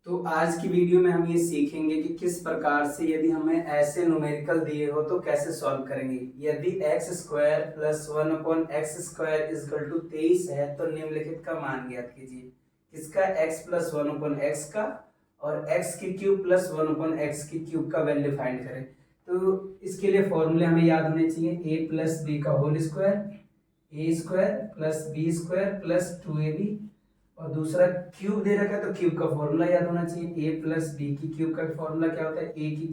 तो आज की वीडियो में हम ये सीखेंगे कि किस प्रकार से यदि हमें ऐसे न्यूमेरिकल दिए हो तो कैसे सॉल्व करेंगे। यदि x square plus 1/x² is equal to 23 है तो निम्नलिखित का मान ज्ञात कीजिए। किसका? x प्लस 1/x का और x की क्यूब प्लस 1/x की क्यूब का वैल्यू फाइंड करें। तो इसके लिए फॉर्मूले हमें याद होने चाहिए। a प्लस बी का whole square, A square plus B square plus 2ab, और दूसरा क्यूब दे रखा है तो क्यूब का फॉर्मूला याद होना चाहिए। a प्लस बी की क्यूब का फॉर्मूला क्या होता है? ए की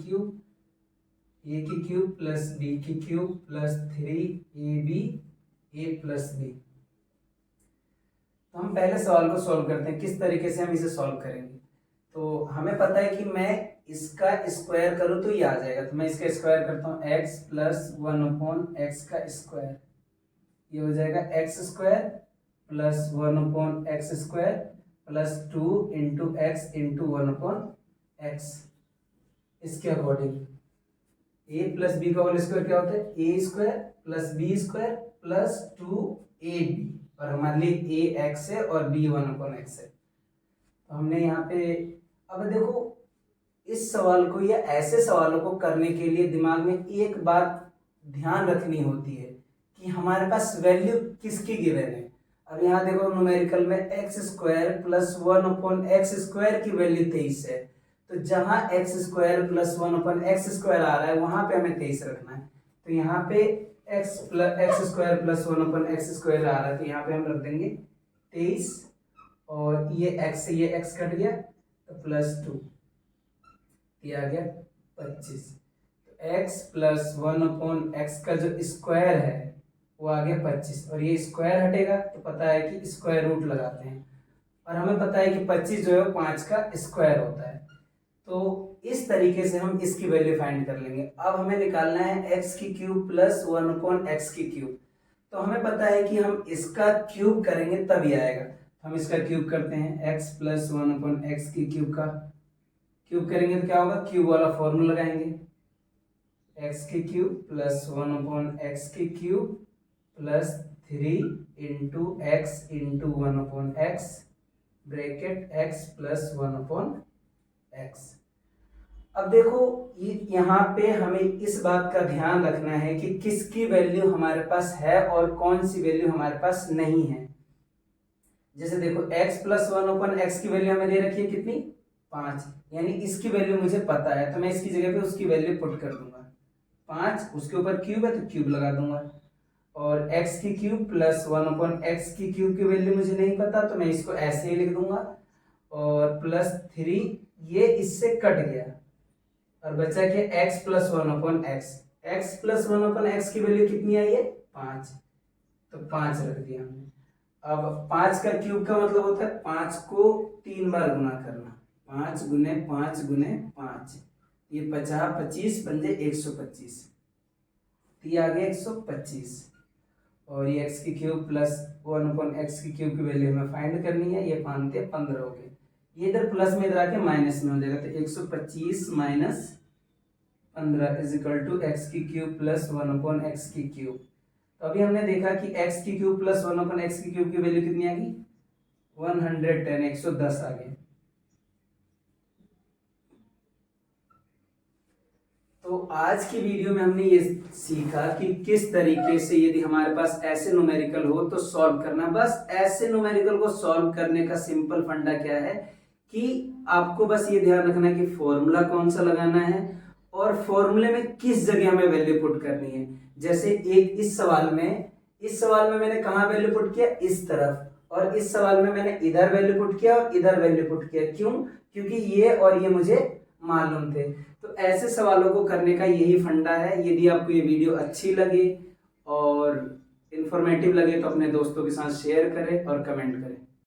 क्यूब प्लस बी की cube plus 3ab a plus b. तो हम पहले सवाल को सॉल्व करते हैं, किस तरीके से हम इसे सॉल्व करेंगे। तो हमें पता है कि मैं इसका स्क्वायर करूं तो ये आ जाएगा, तो मैं इसका स्क्वायर करता हूं x प्लस 1/x का स्क्वायर, ये हो जाएगा x स्क्वायर प्लस 1/x² प्लस 2 इंटू एक्स इंटू 1/x। इसके अकॉर्डिंग a प्लस बी का होल स्क्वायर क्या होता है? a square plus B square plus 2ab, और हमारे लिए a x है और b 1/x है। तो हमने यहाँ पे अब देखो, इस सवाल को या ऐसे सवालों को करने के लिए दिमाग में एक बात ध्यान रखनी होती है कि हमारे पास वैल्यू किसकी गिवन है। अब यहाँ देखो न्यूमेरिकल में एक्स स्क्वायर प्लस 1/x² की वैल्यू 23 है, तो जहां एक्स स्क्वायर प्लस 1/x² आ रहा है वहां पे हमें 23 रखना है। तो यहाँ पे एक्स स्क्वायर प्लस 1/x² आ रहा है, तो यहाँ पे हम रख देंगे 23, और ये x से ये x कट गया तो प्लस 2, ये आ गया 25। तो x प्लस 1/x का जो स्क्वायर है वो आ गया 25, और ये स्क्वायर हटेगा तो पता है कि स्क्वायर रूट लगाते हैं, और हमें पता है कि 25 जो है 5 का स्क्वायर होता है। तो इस तरीके से हम इसकी वैल्यू फाइंड कर लेंगे। अब हमें निकालना है x की क्यूब प्लस 1/x की क्यूब। तो हमें पता है कि हम इसका क्यूब करेंगे तभी आएगा, तो हम इसका क्यूब करते हैं। x प्लस 1/x की क्यूब का क्यूब करेंगे तो क्या होगा? क्यूब वाला फॉर्मूला लगाएंगे, x की क्यूब प्लस 1/x की cube plus 3 into x into 1/x bracket x plus 1/x। अब देखो यहाँ पे हमें इस बात का ध्यान रखना है कि किसकी वैल्यू हमारे पास है और कौन सी वैल्यू हमारे पास नहीं है। जैसे देखो x प्लस 1/x की वैल्यू हमें दे रखी है कितनी? 5, यानी इसकी वैल्यू मुझे पता है, तो मैं इसकी जगह पे उसकी वैल्यू पुट कर दूंगा। 5 उसके ऊपर क्यूब है तो क्यूब लगा दूंगा, और x की क्यूब प्लस 1/x की क्यूब की वैल्यू मुझे नहीं पता, तो मैं इसको ऐसे ही लिख दूंगा, और प्लस 3 ये इससे कट गया और बचा क्या? x plus 1/x। x plus 1/x की वैल्यू कितनी आई है? 5, तो 5 रख दिया हमने। अब 5 का क्यूब का मतलब होता है 5 को 3 बार गुना करना, 5 गुने 5 गुने 5, ये 50 25 बन जाए 125, तो ये आ गया 125। और ये x की क्यूब प्लस 1/x की क्यूब की वैल्यू हमें फाइंड करनी है, ये 5 × 15 हो गए, ये इधर प्लस में इधर आके माइनस में हो जाएगा, तो 125 minus 15 is equal to x की क्यूब प्लस 1/x की क्यूब। तो अभी हमने देखा कि x की क्यूब प्लस 1/x की क्यूब की वैल्यू कितनी आ गई? 110, 110 आ गई। तो आज की वीडियो में हमने ये सीखा कि किस तरीके से यदि हमारे पास ऐसे न्यूमेरिकल हो तो सॉल्व करना। बस ऐसे न्यूमेरिकल को सॉल्व करने का सिंपल फंडा क्या है कि आपको बस ये ध्यान रखना है कि फॉर्मूला कौन सा लगाना है और फॉर्मूले में किस जगह हमें वैल्यू पुट करनी है। जैसे एक इस सवाल में मैंने कहाँ वैल्यू पुट किया? इस तरफ, और इस सवाल में मैंने इधर वैल्यू पुट किया और इधर वैल्यू पुट किया। क्यों? क्योंकि ये और ये मुझे मालूम थे। तो ऐसे सवालों को करने का यही फंडा है। यदि आपको ये वीडियो अच्छी लगे और इंफॉर्मेटिव लगे तो अपने दोस्तों के साथ शेयर करें और कमेंट करें।